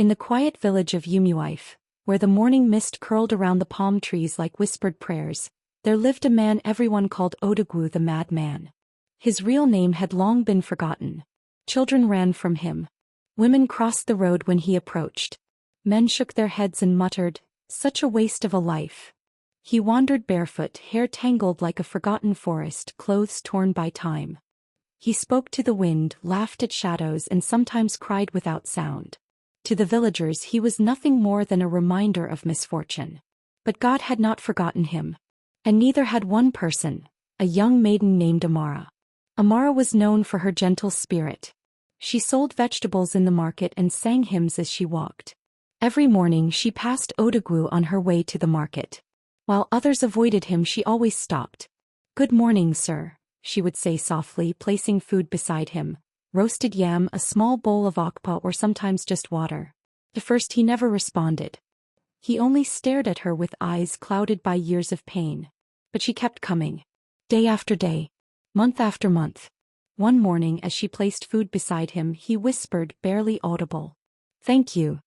In the quiet village of Umuife, where the morning mist curled around the palm trees like whispered prayers, there lived a man everyone called Odogwu the Madman. His real name had long been forgotten. Children ran from him. Women crossed the road when he approached. Men shook their heads and muttered, "Such a waste of a life." He wandered barefoot, hair tangled like a forgotten forest, clothes torn by time. He spoke to the wind, laughed at shadows, and sometimes cried without sound. To the villagers he was nothing more than a reminder of misfortune. But God had not forgotten him. And neither had one person, a young maiden named Amara. Amara was known for her gentle spirit. She sold vegetables in the market and sang hymns as she walked. Every morning she passed Odogwu on her way to the market. While others avoided him, she always stopped. "Good morning, sir," she would say softly, placing food beside him. Roasted yam, a small bowl of akpa, or sometimes just water. At first he never responded. He only stared at her with eyes clouded by years of pain. But she kept coming. Day after day. Month after month. One morning as she placed food beside him, he whispered, barely audible, "Thank you."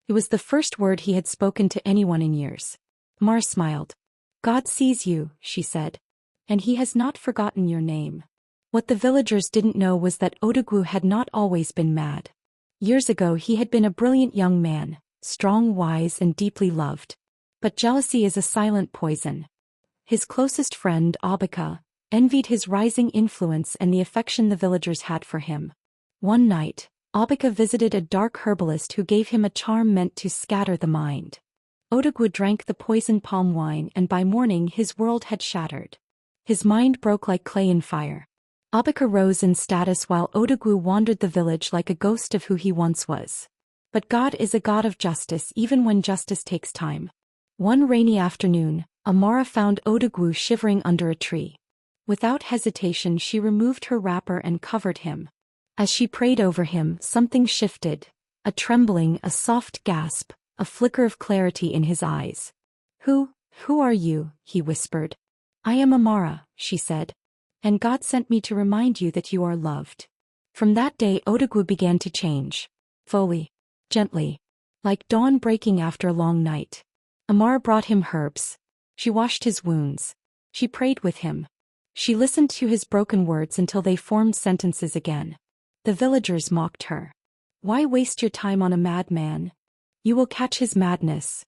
It was the first word he had spoken to anyone in years. Amara smiled. "God sees you," she said. "And he has not forgotten your name." What the villagers didn't know was that Odogwu had not always been mad. Years ago he had been a brilliant young man, strong, wise, and deeply loved. But jealousy is a silent poison. His closest friend, Abika, envied his rising influence and the affection the villagers had for him. One night, Abika visited a dark herbalist who gave him a charm meant to scatter the mind. Odogwu drank the poisoned palm wine, and by morning his world had shattered. His mind broke like clay in fire. Abika rose in status while Odogwu wandered the village like a ghost of who he once was. But God is a God of justice even when justice takes time. One rainy afternoon, Amara found Odogwu shivering under a tree. Without hesitation she removed her wrapper and covered him. As she prayed over him, something shifted. A trembling, a soft gasp, a flicker of clarity in his eyes. Who are you?" he whispered. "I am Amara," she said. "And God sent me to remind you that you are loved." From that day Odogwu began to change. Slowly, gently, like dawn breaking after a long night. Amara brought him herbs. She washed his wounds. She prayed with him. She listened to his broken words until they formed sentences again. The villagers mocked her. "Why waste your time on a madman? You will catch his madness."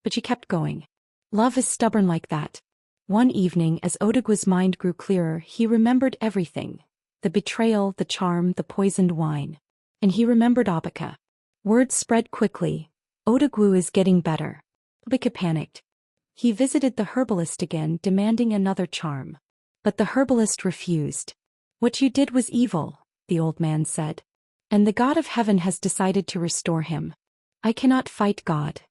But she kept going. Love is stubborn like that. One evening, as Odogwu's mind grew clearer, he remembered everything. The betrayal, the charm, the poisoned wine. And he remembered Abika. Word spread quickly. "Odogwu is getting better." Abika panicked. He visited the herbalist again, demanding another charm. But the herbalist refused. "What you did was evil," the old man said. "And the God of heaven has decided to restore him. I cannot fight God."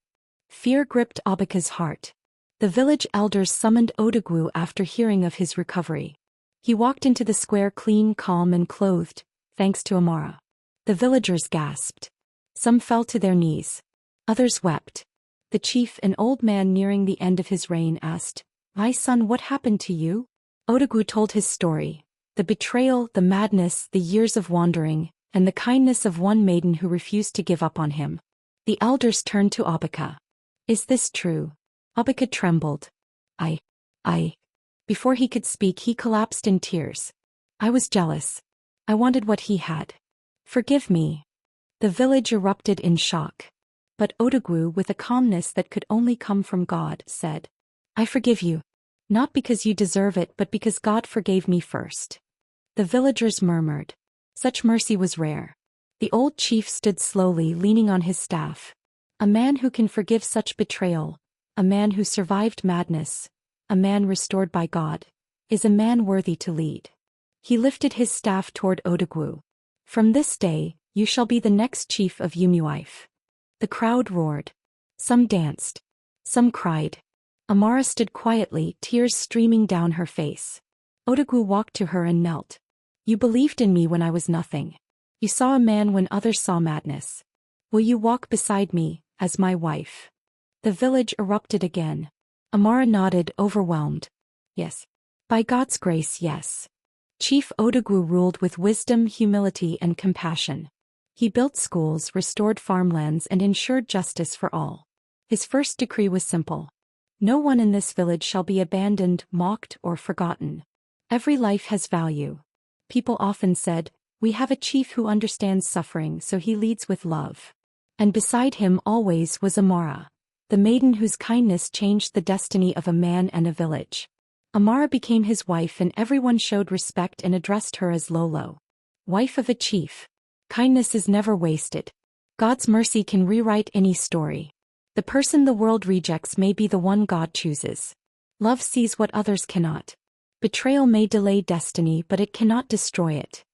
Fear gripped Abika's heart. The village elders summoned Odogwu after hearing of his recovery. He walked into the square clean, calm, and clothed, thanks to Amara. The villagers gasped. Some fell to their knees. Others wept. The chief, an old man nearing the end of his reign, asked, "My son, what happened to you?" Odogwu told his story. The betrayal, the madness, the years of wandering, and the kindness of one maiden who refused to give up on him. The elders turned to Abika. "Is this true?" Abika trembled. I. Before he could speak, he collapsed in tears. "I was jealous. I wanted what he had. Forgive me." The village erupted in shock. But Odogwu, with a calmness that could only come from God, said, "I forgive you. Not because you deserve it, but because God forgave me first." The villagers murmured. Such mercy was rare. The old chief stood slowly, leaning on his staff. A man who can forgive such betrayal, a man who survived madness, a man restored by God, is a man worthy to lead. He lifted his staff toward Odogwu. "From this day, you shall be the next chief of Umuife." The crowd roared. Some danced. Some cried. Amara stood quietly, tears streaming down her face. Odogwu walked to her and knelt. "You believed in me when I was nothing. You saw a man when others saw madness. Will you walk beside me, as my wife?" The village erupted again. Amara nodded, overwhelmed. "Yes. By God's grace, yes." Chief Odogwu ruled with wisdom, humility, and compassion. He built schools, restored farmlands, and ensured justice for all. His first decree was simple. No one in this village shall be abandoned, mocked, or forgotten. Every life has value. People often said, "We have a chief who understands suffering, so he leads with love." And beside him always was Amara, the maiden whose kindness changed the destiny of a man and a village. Amara became his wife, and everyone showed respect and addressed her as Lolo, wife of a chief. Kindness is never wasted. God's mercy can rewrite any story. The person the world rejects may be the one God chooses. Love sees what others cannot. Betrayal may delay destiny, but it cannot destroy it.